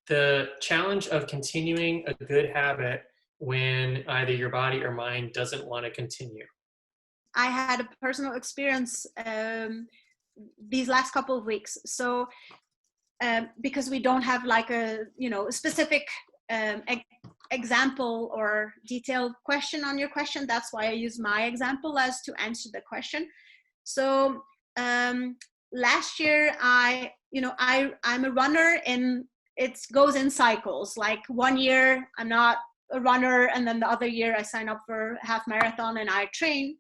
The challenge of continuing a good habit when either your body or mind doesn't want to continue. I had a personal experience these last couple of weeks. So because we don't have like a specific example or detailed question on your question, that's why I use my example as to answer the question. So last year I'm a runner, and it goes in cycles. Like one year I'm not a runner, and then the other year I sign up for half marathon and I train.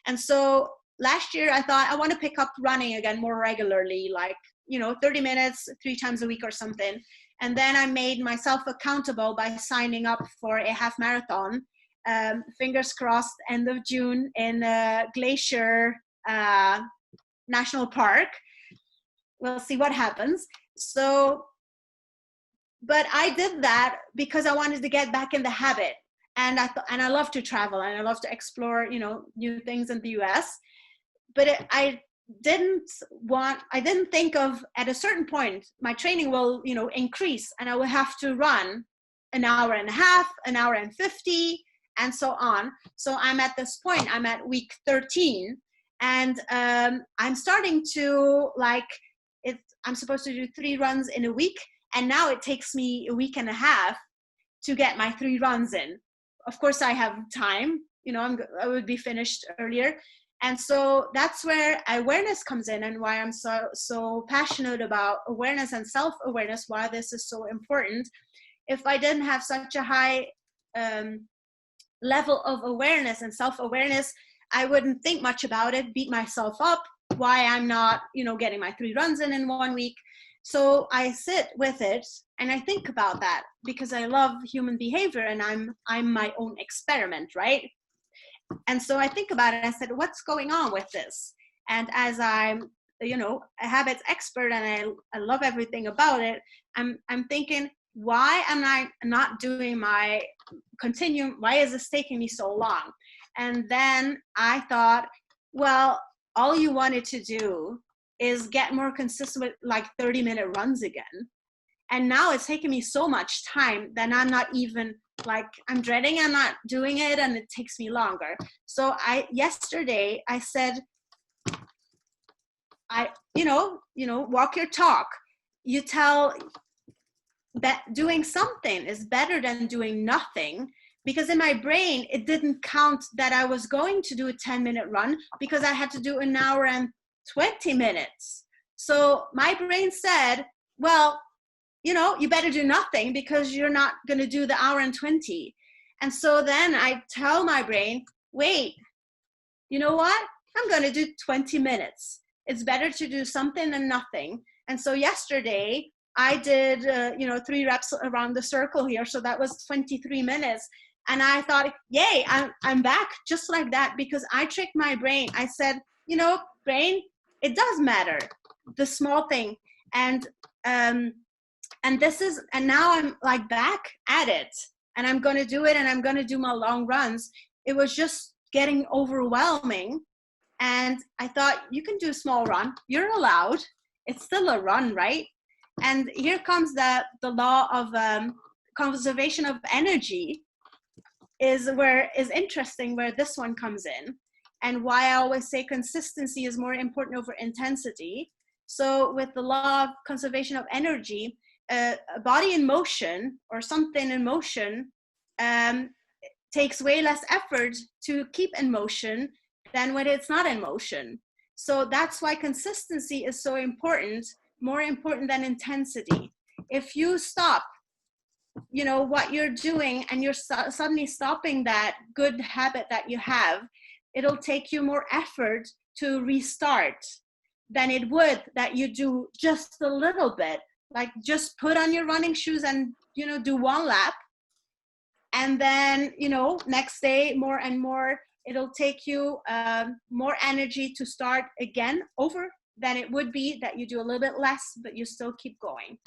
And so last year I thought I want to pick up running again more regularly, like 30 minutes 3 times a week or something. And then I made myself accountable by signing up for a half marathon, fingers crossed, end of June in Glacier National Park. We'll see what happens. So, but I did that because I wanted to get back in the habit. And I love to travel, and I love to explore, new things in the US. But I didn't think of, at a certain point, my training will, increase, and I will have to run an hour and a half, an hour and 50, and so on. So I'm at this point, I'm at week 13, and I'm starting to I'm supposed to do 3 runs in a week, and now it takes me a week and a half to get my 3 runs in. Of course, I have time, I would be finished earlier. And so that's where awareness comes in, and why I'm so passionate about awareness and self-awareness, why this is so important. If I didn't have such a high level of awareness and self-awareness, I wouldn't think much about it, beat myself up, why I'm not, getting my 3 runs in 1 week. So I sit with it and I think about that, because I love human behavior, and I'm my own experiment, right? And so I think about it, I said, what's going on with this? And as I'm, a habits expert, and I love everything about it, I'm thinking, why am I not doing my continuum? Why is this taking me so long? And then I thought, well, all you wanted to do is get more consistent with like 30-minute runs again. And now it's taking me so much time that I'm not even I'm dreading, I'm not doing it, and it takes me longer. So yesterday I said, walk your talk. You tell that doing something is better than doing nothing, because in my brain, it didn't count that I was going to do a 10-minute run, because I had to do an hour and 20 minutes. So my brain said, well, you better do nothing, because you're not going to do the hour and 20. And so then I tell my brain, wait, you know what? I'm going to do 20 minutes. It's better to do something than nothing. And so yesterday I did, 3 reps around the circle here. So that was 23 minutes. And I thought, yay, I'm back just like that, because I tricked my brain. I said, brain, it does matter, the small thing. And now I'm back at it, and I'm going to do it, and I'm going to do my long runs. It was just getting overwhelming. And I thought, you can do a small run. You're allowed. It's still a run, right? And here comes the law of conservation of energy is interesting, where this one comes in, and why I always say consistency is more important over intensity. So with the law of conservation of energy, a body in motion, or something in motion, takes way less effort to keep in motion than when it's not in motion. So that's why consistency is so important, more important than intensity. If you stop, what you're doing, and you're suddenly stopping that good habit that you have, it'll take you more effort to restart than it would that you do just a little bit. Just put on your running shoes and, do 1 lap. And then, next day, more and more, it'll take you more energy to start again over than it would be that you do a little bit less, but you still keep going.